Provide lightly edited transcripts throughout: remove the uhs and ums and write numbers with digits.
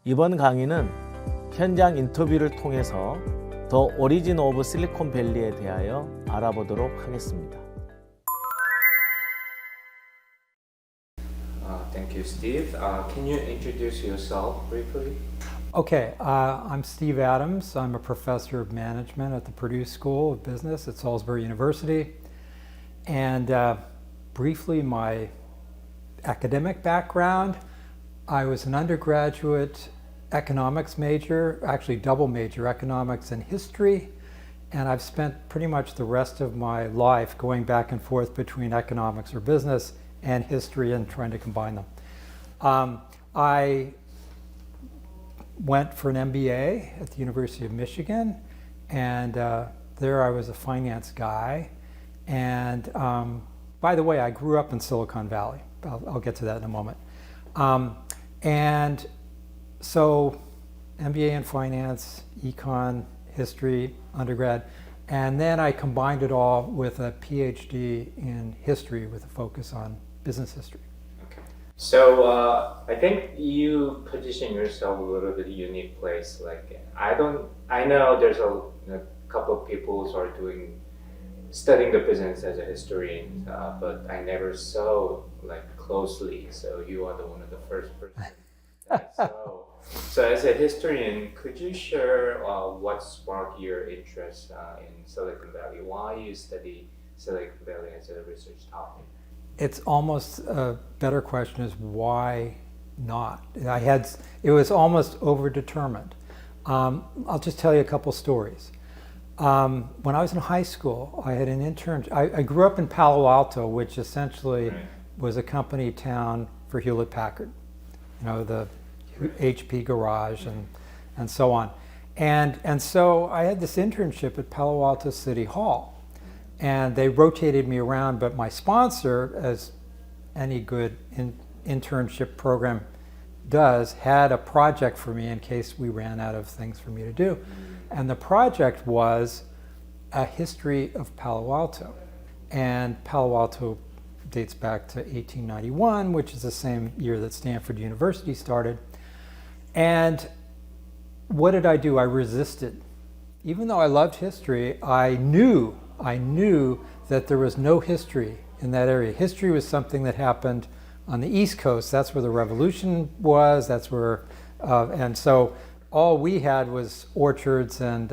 이번 강의는 현장 인터뷰를 통해서 더 오리진 오브 실리콘밸리에 대하여 알아보도록 하겠습니다. Thank you, Steve. Can you introduce yourself briefly? Okay, I'm Steve Adams. I'm a professor of management at the Purdue School of Business at Salisbury University. And briefly, my academic background, I was an undergraduate economics major, actually double major, economics and history. And I've spent pretty much the rest of my life going back and forth between economics or business and history and trying to combine them. I went for an MBA at the University of Michigan, and there I was a finance guy. And by the way, I grew up in Silicon Valley. I'll get to that in a moment. And so MBA in finance, econ, history, undergrad, and then I combined it all with a PhD in history with a focus on business history. Okay. So I think you position yourself a little bit unique place. Like I know there's a couple of people who are studying the business as a historian, but I never saw like closely. So you are one of the first person that I saw. So as a historian, could you share what sparked your interest in Silicon Valley? Why you study Silicon Valley as a research topic? It's almost a better question is why not? It was almost overdetermined. I'll just tell you a couple stories. When I was in high school, I had an intern. I grew up in Palo Alto, which essentially was a company town for Hewlett Packard. You know, the HP garage and so on. And so I had this internship at Palo Alto City Hall. And they rotated me around, but my sponsor, as any good internship program does, had a project for me in case we ran out of things for me to do. And the project was a history of Palo Alto. And Palo Alto dates back to 1891, which is the same year that Stanford University started. And what did I do? I resisted. Even though I loved history, I knew that there was no history in that area. History was something that happened on the East Coast. That's where the revolution was. That's where, and so all we had was orchards, and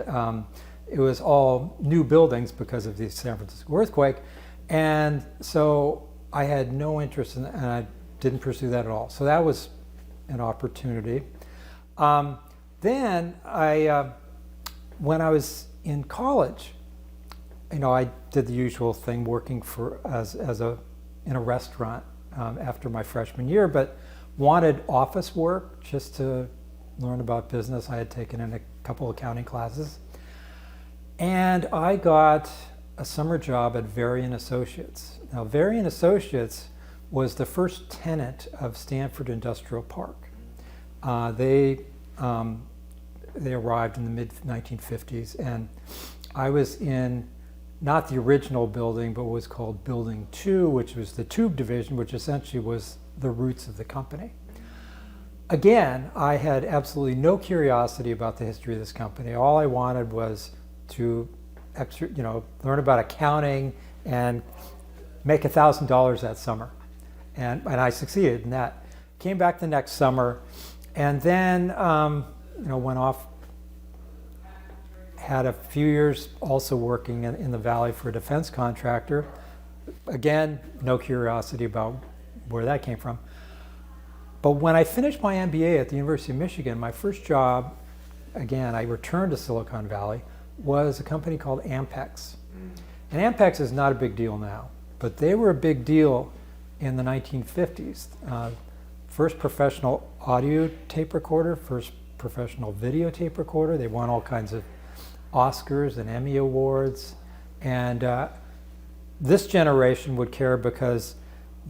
it was all new buildings because of the San Francisco earthquake. And so I had no interest in that, and I didn't pursue that at all. So that was an opportunity. Then when I was in college, I did the usual thing, working in a restaurant after my freshman year, but wanted office work just to learn about business. I had taken in a couple accounting classes, and I got a summer job at Varian Associates. Now, Varian Associates was the first tenant of Stanford Industrial Park. They arrived in the mid-1950s, and I was in not the original building, but what was called Building 2, which was the tube division, which essentially was the roots of the company. Again, I had absolutely no curiosity about the history of this company. All I wanted was to learn about accounting and make $1,000 that summer. And I succeeded in that. Came back the next summer, and then went off. Had a few years also working in the Valley for a defense contractor. Again, no curiosity about where that came from. But when I finished my MBA at the University of Michigan, my first job, again, I returned to Silicon Valley, was a company called Ampex. And Ampex is not a big deal now, but they were a big deal in the 1950s. First professional audio tape recorder, first professional video tape recorder. They won all kinds of Oscars and Emmy Awards, and this generation would care because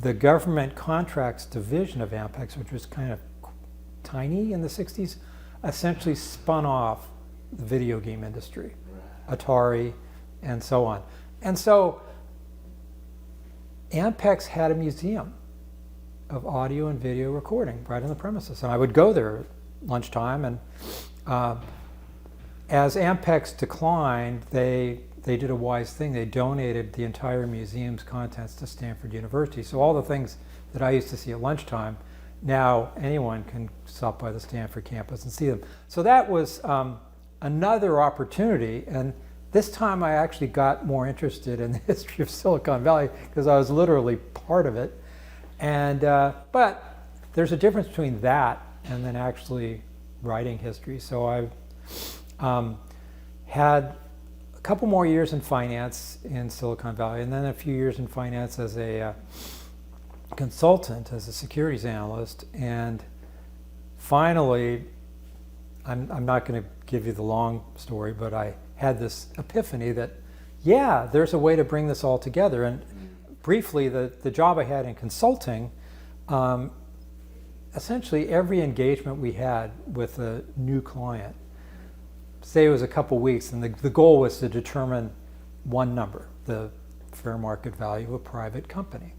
the government contracts division of Ampex, which was kind of tiny in the 60s, essentially spun off the video game industry, Atari, and so on. And so Ampex had a museum of audio and video recording right on the premises, and I would go there lunchtime. And as Ampex declined, they did a wise thing. They donated the entire museum's contents to Stanford University. So all the things that I used to see at lunchtime, now anyone can stop by the Stanford campus and see them. So that was another opportunity. And this time I actually got more interested in the history of Silicon Valley because I was literally part of it. And but there's a difference between that and then actually writing history. So I've had a couple more years in finance in Silicon Valley, and then a few years in finance as a consultant, as a securities analyst. And finally, I'm not going to give you the long story, but I had this epiphany that, yeah, there's a way to bring this all together. And briefly, the job I had in consulting, essentially every engagement we had with a new client, say it was a couple weeks, and the goal was to determine one number, the fair market value of a private company.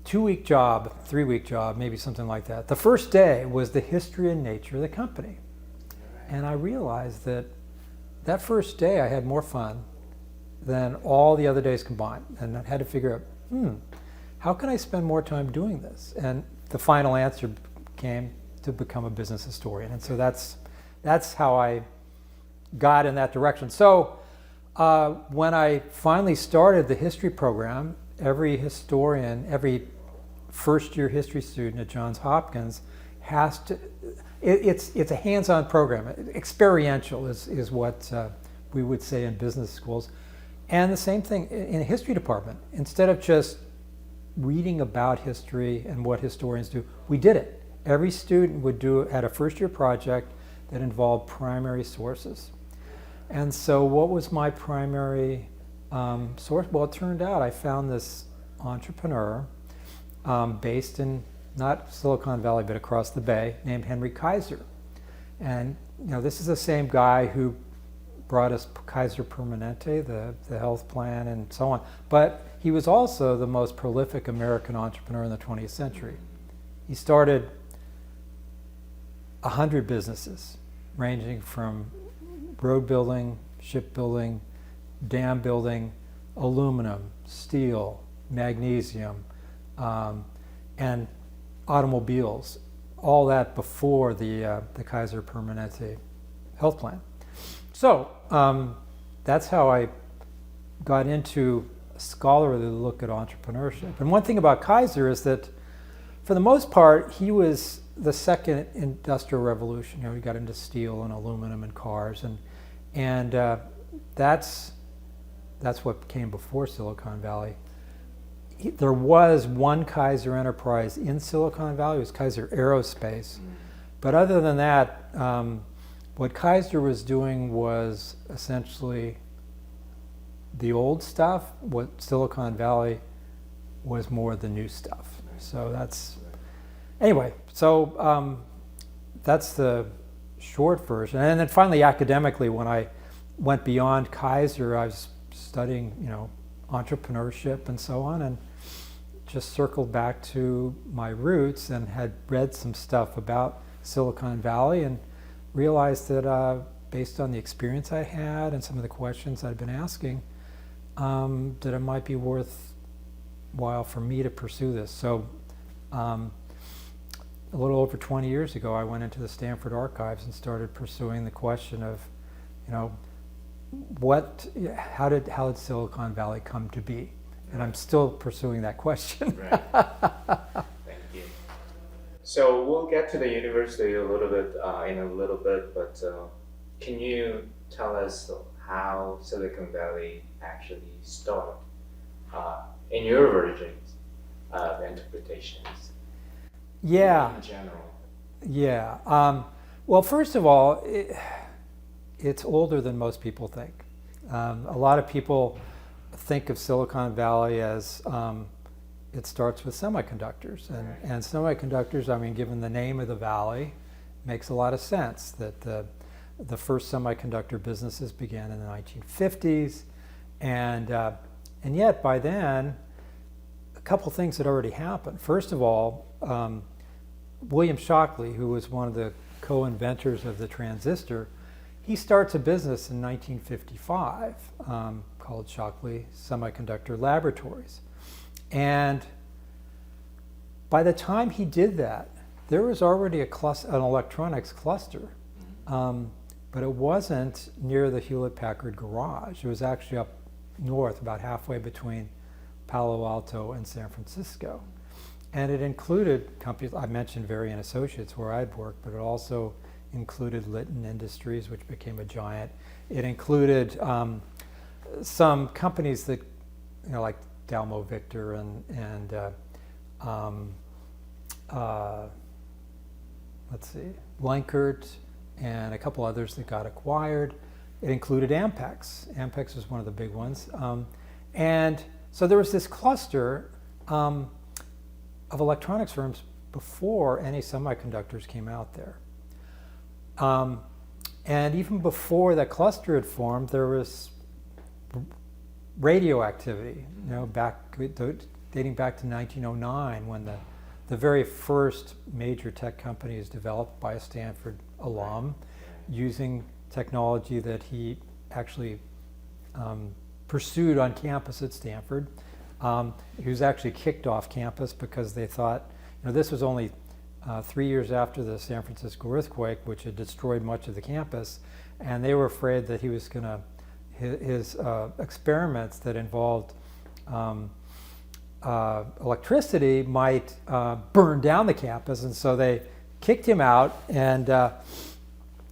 2-week job, 3-week job, maybe something like that. The first day was the history and nature of the company. And I realized that that first day I had more fun than all the other days combined. And I had to figure out, how can I spend more time doing this? And the final answer came to become a business historian. And so that's how I got in that direction. So when I finally started the history program, every historian, every first-year history student at Johns Hopkins has to, it's a hands-on program. Experiential is what we would say in business schools. And the same thing in a history department. Instead of just reading about history and what historians do, we did it. Every student would had a first-year project that involved primary sources. And so what was my primary source? Well, it turned out I found this entrepreneur based in not Silicon Valley, but across the bay, named Henry Kaiser. And this is the same guy who brought us Kaiser Permanente, the health plan, and so on. But he was also the most prolific American entrepreneur in the 20th century. He started 100 businesses, ranging from road building, shipbuilding, dam building, aluminum, steel, magnesium, and automobiles. All that before the Kaiser Permanente health plan. So that's how I got into a scholarly look at entrepreneurship. And one thing about Kaiser is that, for the most part, he was the second industrial revolution. He got into steel and aluminum and cars, and that's what came before Silicon Valley. There was one Kaiser enterprise in Silicon Valley. It was Kaiser Aerospace. But other than that, what Kaiser was doing was essentially the old stuff. What Silicon Valley was more the new stuff. So anyway, so that's the short version. And then finally, academically, when I went beyond Kaiser, I was studying, entrepreneurship and so on, and just circled back to my roots and had read some stuff about Silicon Valley and realized that based on the experience I had and some of the questions I'd been asking, that it might be worthwhile for me to pursue this. So a little over 20 years ago, I went into the Stanford archives and started pursuing the question of, how did Silicon Valley come to be? And I'm still pursuing that question. Right. Thank you. So we'll get to the university a little bit in a little bit, but can you tell us how Silicon Valley actually started in your versions of interpretations? Yeah. In general. Yeah. Well, first of all, it's older than most people think. A lot of people think of Silicon Valley as it starts with semiconductors. And semiconductors, given the name of the valley, makes a lot of sense that the first semiconductor businesses began in the 1950s. And yet, by then, a couple things had already happened. First of all, William Shockley, who was one of the co-inventors of the transistor, he starts a business in 1955 called Shockley Semiconductor Laboratories. And by the time he did that, there was already an electronics cluster, but it wasn't near the Hewlett-Packard garage. It was actually up north, about halfway between Palo Alto and San Francisco. And it included companies, I mentioned Varian Associates where I'd worked, but it also included Litton Industries, which became a giant. It included some companies that, like Dalmo Victor and let's see, Blankert, and a couple others that got acquired. It included Ampex. Ampex was one of the big ones. And so there was this cluster of electronics firms before any semiconductors came out there. And even before that cluster had formed, there was radio activity, dating back to 1909 when the very first major tech company is developed by a Stanford alum using technology that he actually pursued on campus at Stanford. He was actually kicked off campus because they thought, this was only 3 years after the San Francisco earthquake, which had destroyed much of the campus, and they were afraid that he was going to, his experiments that involved electricity might burn down the campus, and so they kicked him out. And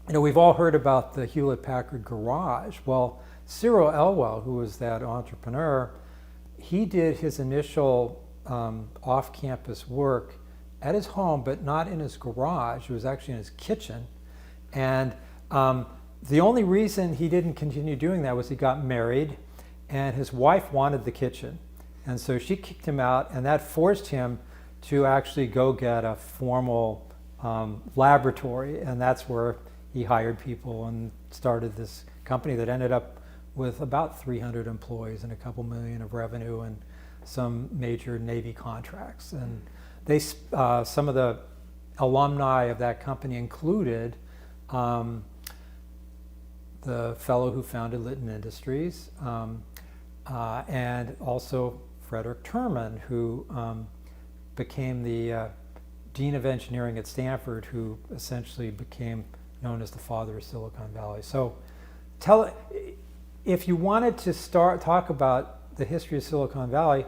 we've all heard about the Hewlett-Packard garage. Well, Cyril Elwell, who was that entrepreneur, he did his initial off-campus work at his home, but not in his garage. It was actually in his kitchen. And the only reason he didn't continue doing that was he got married, and his wife wanted the kitchen. And so she kicked him out, and that forced him to actually go get a formal laboratory, and that's where he hired people and started this company that ended up with about 300 employees and a couple million of revenue and some major Navy contracts. And they, some of the alumni of that company included the fellow who founded Litton Industries, and also Frederick Terman, who became the Dean of Engineering at Stanford, who essentially became known as the father of Silicon Valley. So if you wanted to talk about the history of Silicon Valley,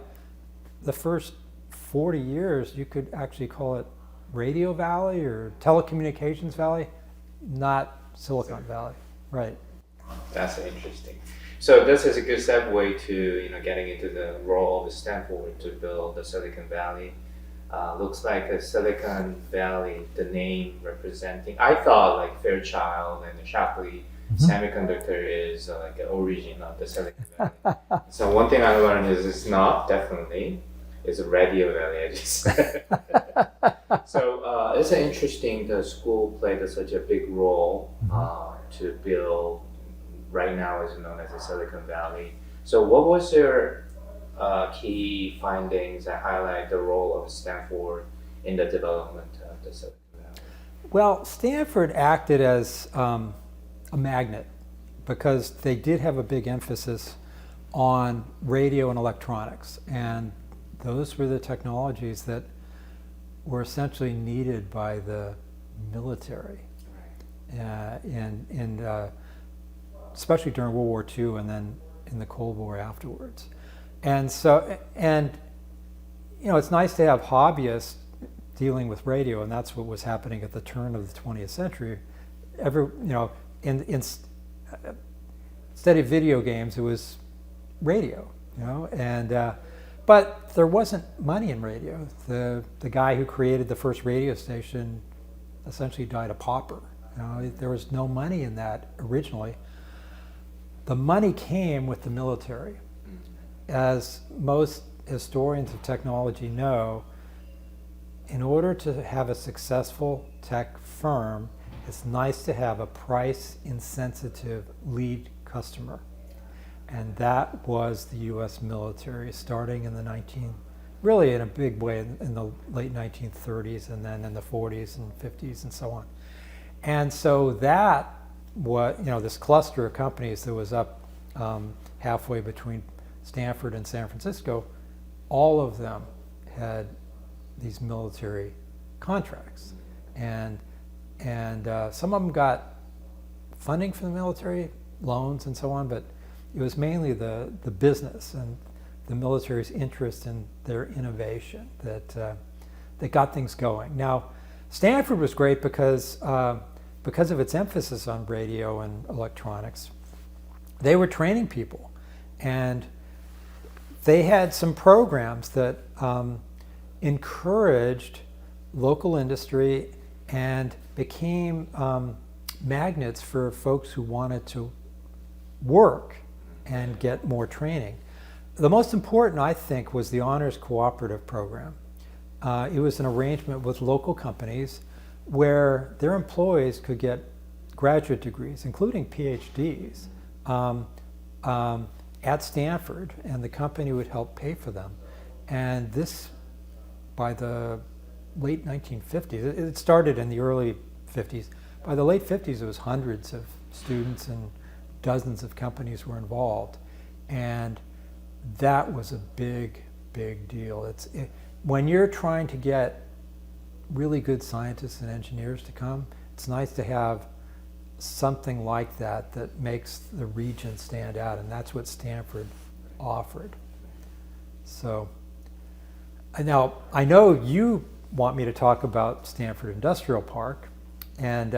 the first 40 years, you could actually call it Radio Valley or Telecommunications Valley, not Silicon Valley. Right. That's interesting. So this is a good segue to getting into the role of Stanford to build the Silicon Valley. Looks like a Silicon Valley, the name representing. I thought like Fairchild and Shockley Semiconductor is like the origin of the Silicon Valley. So one thing I learned is it's not definitely. It's a Radio Valley, I just said. So it's interesting. The school played such a big role to build. Right now is known as the Silicon Valley. So what was your key findings that highlight the role of Stanford in the development of the Silicon Valley? Well, Stanford acted as a magnet because they did have a big emphasis on radio and electronics, and those were the technologies that were essentially needed by the military, especially during World War II and then in the Cold War afterwards. And so, it's nice to have hobbyists dealing with radio, and that's what was happening at the turn of the 20th century. Instead of video games, it was radio, but there wasn't money in radio. The guy who created the first radio station essentially died a pauper. There was no money in that originally. The money came with the military. As most historians of technology know, in order to have a successful tech firm, it's nice to have a price-insensitive lead customer. And that was the U.S. military starting in the really in a big way in the late 1930s and then in the 40s and 50s and so on. And so that, this cluster of companies that was up halfway between Stanford and San Francisco, all of them had these military contracts. And some of them got funding from the military, loans and so on, but it was mainly the business and the military's interest in their innovation that got things going. Now, Stanford was great because of its emphasis on radio and electronics. They were training people, and they had some programs that encouraged local industry and became magnets for folks who wanted to work and get more training. The most important, I think, was the Honors Cooperative Program. It was an arrangement with local companies where their employees could get graduate degrees, including PhDs, at Stanford, and the company would help pay for them. And this, by the late 1950s, it started in the early 50s. By the late 50s, it was hundreds of students and dozens of companies were involved. And that was a big, big deal. When you're trying to get really good scientists and engineers to come, it's nice to have something like that that makes the region stand out, and that's what Stanford offered. So, now I know you want me to talk about Stanford Industrial Park, and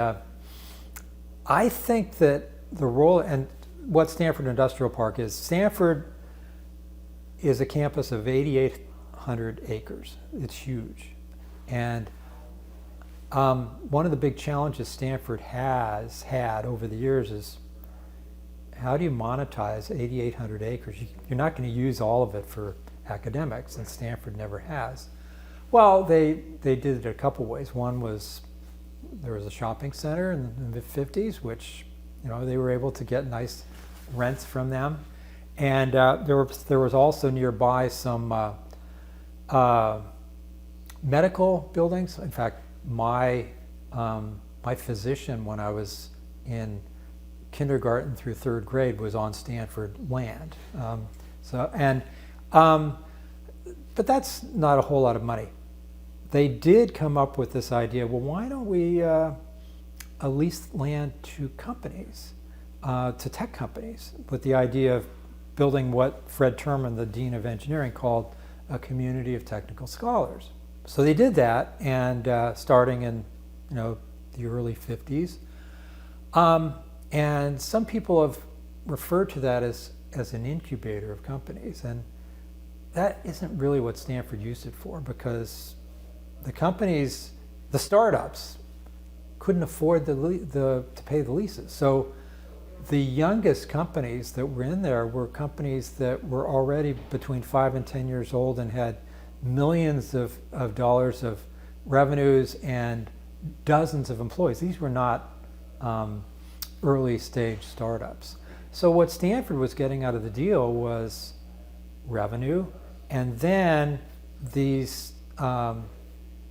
I think that the role and what Stanford Industrial Park is, Stanford is a campus of 8,800 acres. It's huge. And one of the big challenges Stanford has had over the years is how do you monetize 8,800 acres? You're not going to use all of it for academics, and Stanford never has. Well, they did it a couple ways. One was there was a shopping center in the mid-50s, which they were able to get nice rents from them. And there was also nearby some medical buildings. In fact, my physician, when I was in kindergarten through third grade, was on Stanford land. But that's not a whole lot of money. They did come up with this idea, well, why don't we lease land to companies, to tech companies, with the idea of building what Fred Terman, the Dean of Engineering, called a community of technical scholars. So they did that, and starting in the early 50s. And some people have referred to that as an incubator of companies, and that isn't really what Stanford used it for, because the companies, the startups, couldn't afford to pay the leases. So the youngest companies that were in there were companies that were already between 5 and 10 years old and had millions of dollars of revenues and dozens of employees. These were not early stage startups. So what Stanford was getting out of the deal was revenue, and then these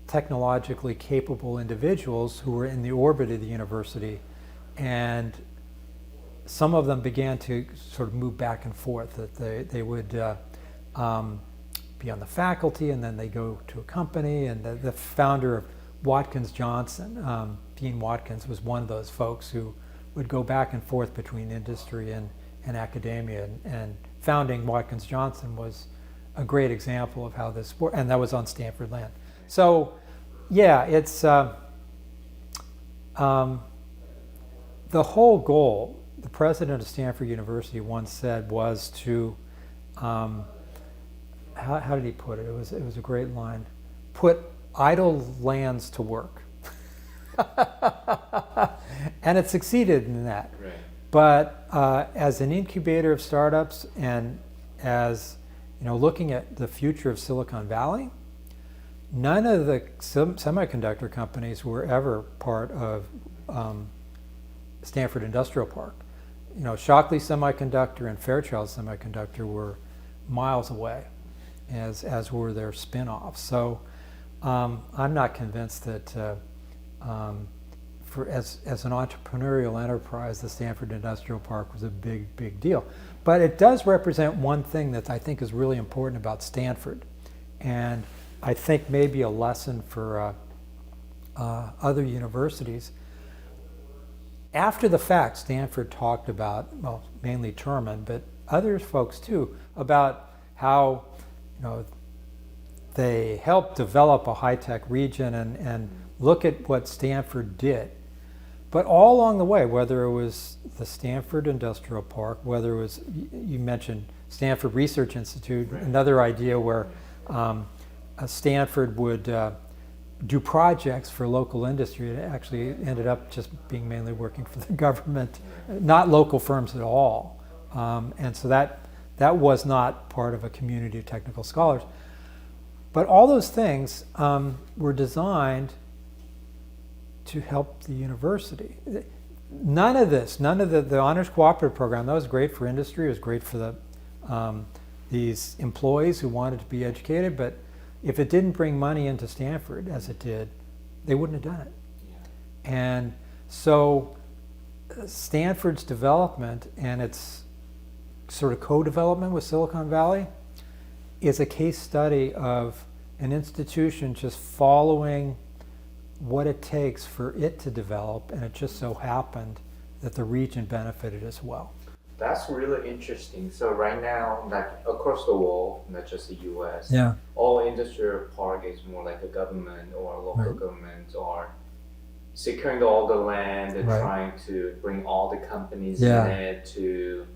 technologically capable individuals who were in the orbit of the university, and some of them began to sort of move back and forth, that they would be on the faculty, and then they go to a company. And the founder of Watkins Johnson, Dean Watkins, was one of those folks who would go back and forth between industry and academia, and founding Watkins Johnson was a great example of how this worked, and that was on Stanford land. So yeah, it's the whole goal, the president of Stanford University once said, was to how did he put it? It was a great line. Put idle lands to work. And it succeeded in that. Right. But as an incubator of startups, and as looking at the future of Silicon Valley, none of the semiconductor companies were ever part of Stanford Industrial Park. Shockley Semiconductor and Fairchild Semiconductor were miles away. as were their spin-offs. So I'm not convinced that as an entrepreneurial enterprise, the Stanford Industrial Park was a big deal. But it does represent one thing that I think is really important about Stanford, and I think maybe a lesson for other universities. After the fact, Stanford talked about, well, mainly Terman, but other folks too, about how, they helped develop a high-tech region and look at what Stanford did. But all along the way, whether it was the Stanford Industrial Park, whether it was, you mentioned Stanford Research Institute, another idea where Stanford would do projects for local industry. It actually ended up just being mainly working for the government, not local firms at all. And so that was not part of a community of technical scholars. But all those things were designed to help the university. None of the Honors Cooperative Program, that was great for industry, it was great for these employees who wanted to be educated, but if it didn't bring money into Stanford, as it did, they wouldn't have done it. Yeah. And so Stanford's development and its sort of co-development with Silicon Valley is a case study of an institution just following what it takes for it to develop, and it just so happened that the region benefited as well. That's really interesting. So right now, like across the world, not just the U.S., yeah, all industrial park is more like a government or a local government are securing all the land and trying to bring all the companies in it to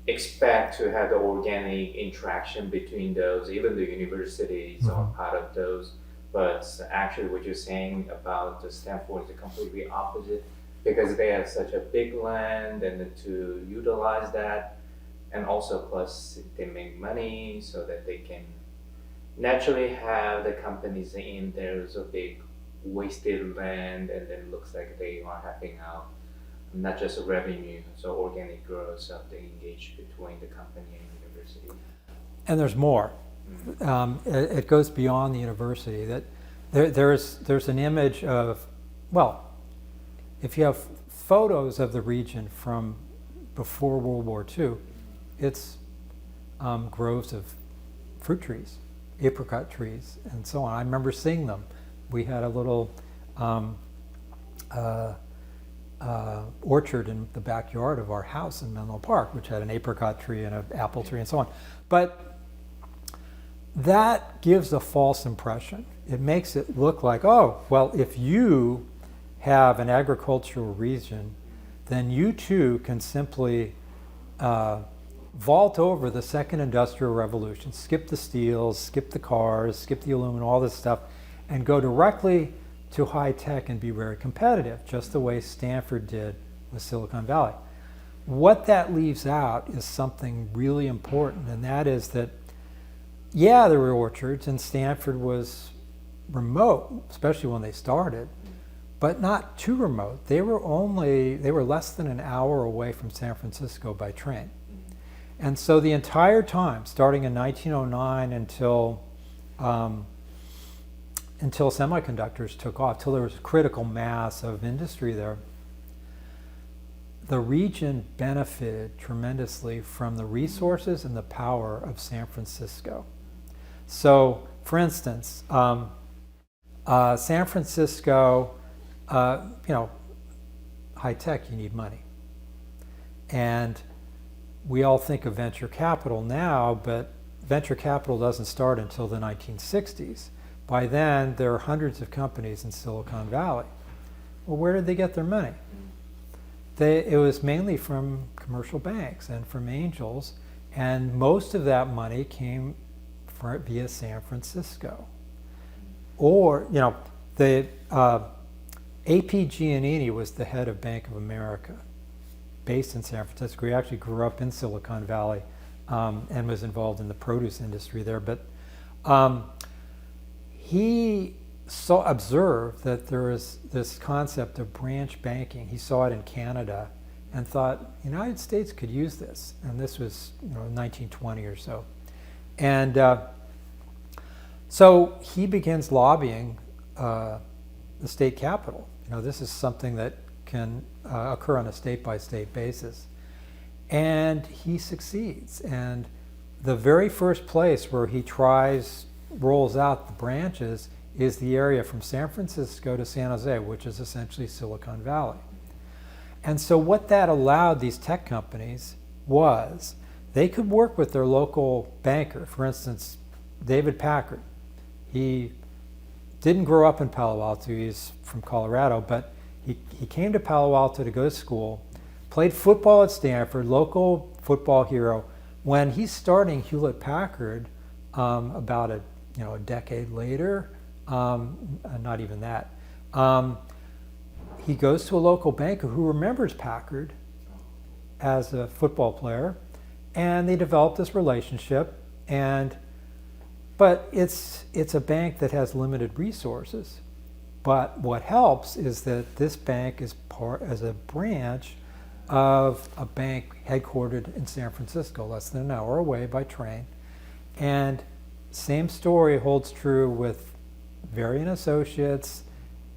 expect to have the organic interaction between those. Even the universities are part of those. But actually what you're saying about the Stanford is completely opposite, because they have such a big land and to utilize that, and also plus they make money so that they can naturally have the companies in there's a big wasted land, and then it looks like they are helping out not just revenue, so organic growth of the engagement between the company and university. And there's more. It goes beyond the university. That there's an image of, well, if you have photos of the region from before World War II, it's groves of fruit trees, apricot trees, and so on. I remember seeing them. We had a little orchard in the backyard of our house in Menlo Park, which had an apricot tree and an apple tree and so on. But that gives a false impression. It makes it look like, oh, well, if you have an agricultural region, then you too can simply vault over the second industrial revolution, skip the steels, skip the cars, skip the aluminum, all this stuff, and go directly to high tech and be very competitive, just the way Stanford did with Silicon Valley. What that leaves out is something really important, and that is that, yeah, there were orchards, and Stanford was remote, especially when they started, but not too remote. They were less than an hour away from San Francisco by train. And so the entire time, starting in 1909 until semiconductors took off, till there was a critical mass of industry there, the region benefited tremendously from the resources and the power of San Francisco. So, for instance, San Francisco, high tech, you need money. And we all think of venture capital now, but venture capital doesn't start until the 1960s. By then, there are hundreds of companies in Silicon Valley. Well, where did they get their money? It was mainly from commercial banks and from angels, and most of that money came via San Francisco. Or, the A.P. Giannini was the head of Bank of America, based in San Francisco. He actually grew up in Silicon Valley and was involved in the produce industry there. But he observed that there is this concept of branch banking. He saw it in Canada and thought, the United States could use this. And this was 1920 or so. And So he begins lobbying the state capitol. This is something that can occur on a state-by-state basis. And he succeeds. And the very first place where he rolls out the branches is the area from San Francisco to San Jose, which is essentially Silicon Valley. And so what that allowed these tech companies was they could work with their local banker. For instance, David Packard. He didn't grow up in Palo Alto. He's from Colorado, but he came to Palo Alto to go to school, played football at Stanford, local football hero. When he's starting Hewlett Packard, about a decade later, not even that, he goes to a local banker who remembers Packard as a football player, and they develop this relationship. But it's a bank that has limited resources. But what helps is that this bank is as a branch of a bank headquartered in San Francisco, less than an hour away by train. And same story holds true with Varian Associates,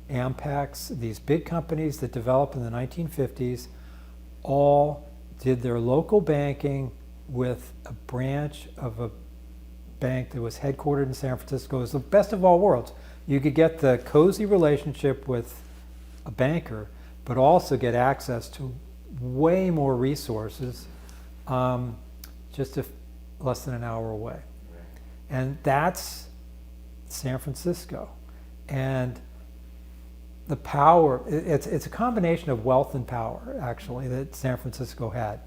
Ampex, these big companies that developed in the 1950s, all did their local banking with a branch of a bank that was headquartered in San Francisco. It was the best of all worlds. You could get the cozy relationship with a banker, but also get access to way more resources just less than an hour away. Right. And that's San Francisco. And the power, it's a combination of wealth and power, actually, that San Francisco had.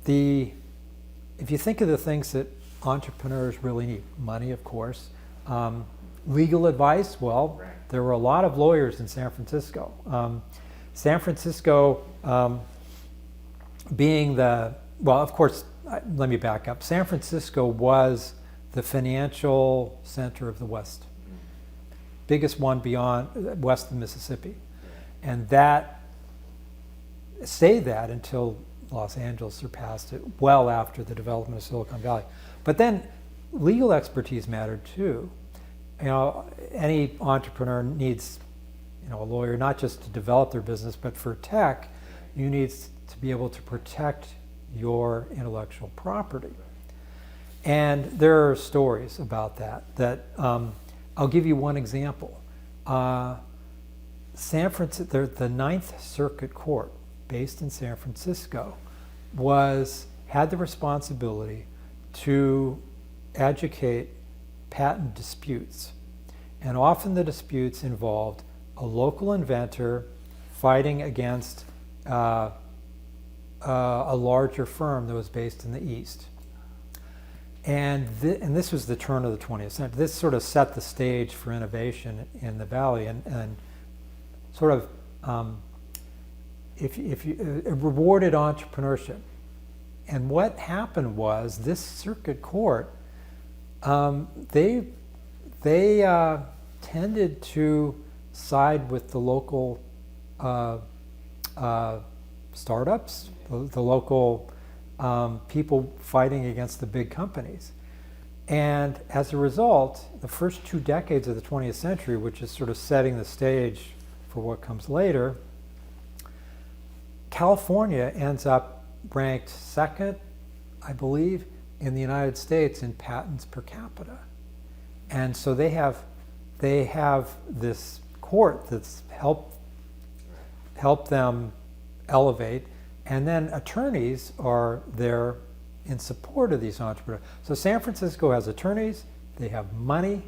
If you think of the things that entrepreneurs really need, money, of course, legal advice, well, Right. there were a lot of lawyers in San Francisco. San Francisco being of course, let me back up. San Francisco was the financial center of the West. Biggest one beyond west of Mississippi. And that stayed that until Los Angeles surpassed it well after the development of Silicon Valley. But then legal expertise mattered too. Any entrepreneur needs a lawyer, not just to develop their business, but for tech, you need to be able to protect your intellectual property. And there are stories about that I'll give you one example. San Francisco, the Ninth Circuit Court, based in San Francisco, had the responsibility to adjudicate patent disputes. And often the disputes involved a local inventor fighting against a larger firm that was based in the East. And this was the turn of the 20th century. This sort of set the stage for innovation in the Valley, and sort of if you rewarded entrepreneurship. And what happened was this circuit court, they tended to side with the local startups, the local people fighting against the big companies. And as a result, the first 2 decades of the 20th century, which is sort of setting the stage for what comes later, California ends up ranked second, I believe, in the United States in patents per capita. And so they have this court that's helped them elevate, and then attorneys are there in support of these entrepreneurs. So San Francisco has attorneys, they have money,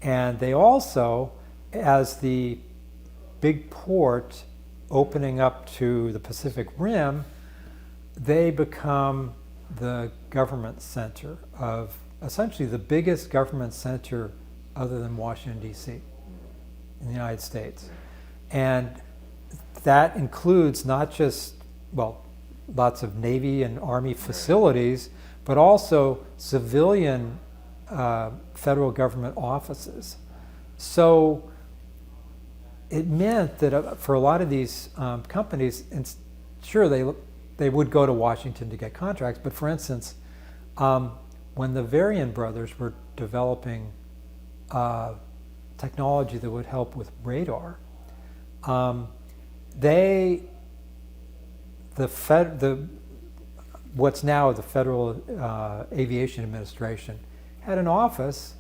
and they also, as the big port opening up to the Pacific Rim, they become the government center of, essentially the biggest government center other than Washington, D.C. in the United States. And that includes not just, lots of Navy and Army facilities, but also civilian federal government offices. So it meant that for a lot of these companies, and sure, they would go to Washington to get contracts, but for instance, when the Varian brothers were developing technology that would help with radar, what's now the Federal Aviation Administration had an office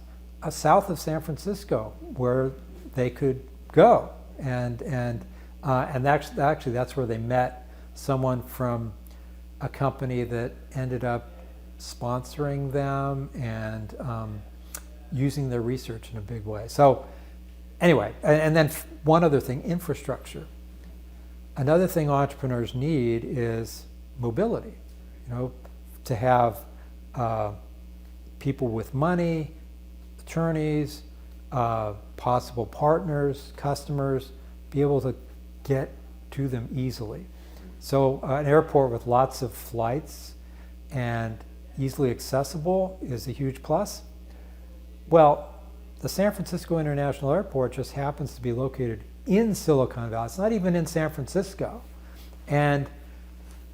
south of San Francisco where they could go, and actually that's where they met someone from a company that ended up sponsoring them and using their research in a big way. So anyway, and then one other thing, infrastructure. Another thing entrepreneurs need is mobility, to have people with money, attorneys, possible partners, customers, be able to get to them easily. So an airport with lots of flights and easily accessible is a huge plus. Well, the San Francisco International Airport just happens to be located in Silicon Valley. It's not even in San Francisco. And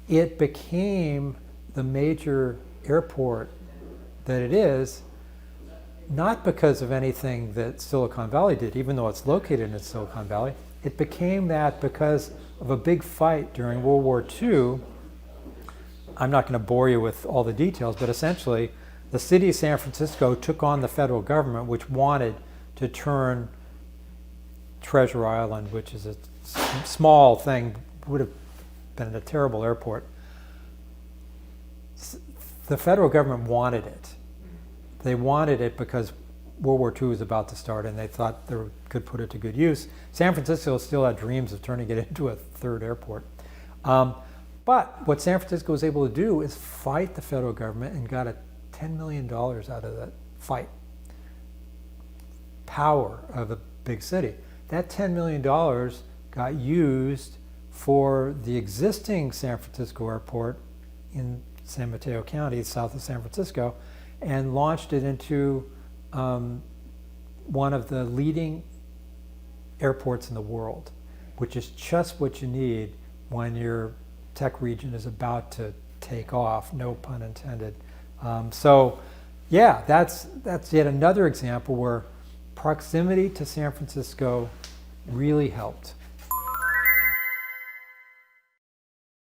it became the major airport that it is, not because of anything that Silicon Valley did, even though it's located in Silicon Valley. It became that because of a big fight during World War II. I'm not going to bore you with all the details, but essentially the city of San Francisco took on the federal government, which wanted to turn Treasure Island, which is a small thing, would have been a terrible airport. The federal government wanted it. They wanted it because World War II was about to start and they thought they could put it to good use. San Francisco still had dreams of turning it into a third airport. But what San Francisco was able to do is fight the federal government and got $10 million out of that fight. Power of a big city. That $10 million got used for the existing San Francisco airport in San Mateo County, south of San Francisco, and launched it into one of the leading airports in the world, which is just what you need when your tech region is about to take off, no pun intended. So yeah, that's yet another example where proximity to San Francisco really helped.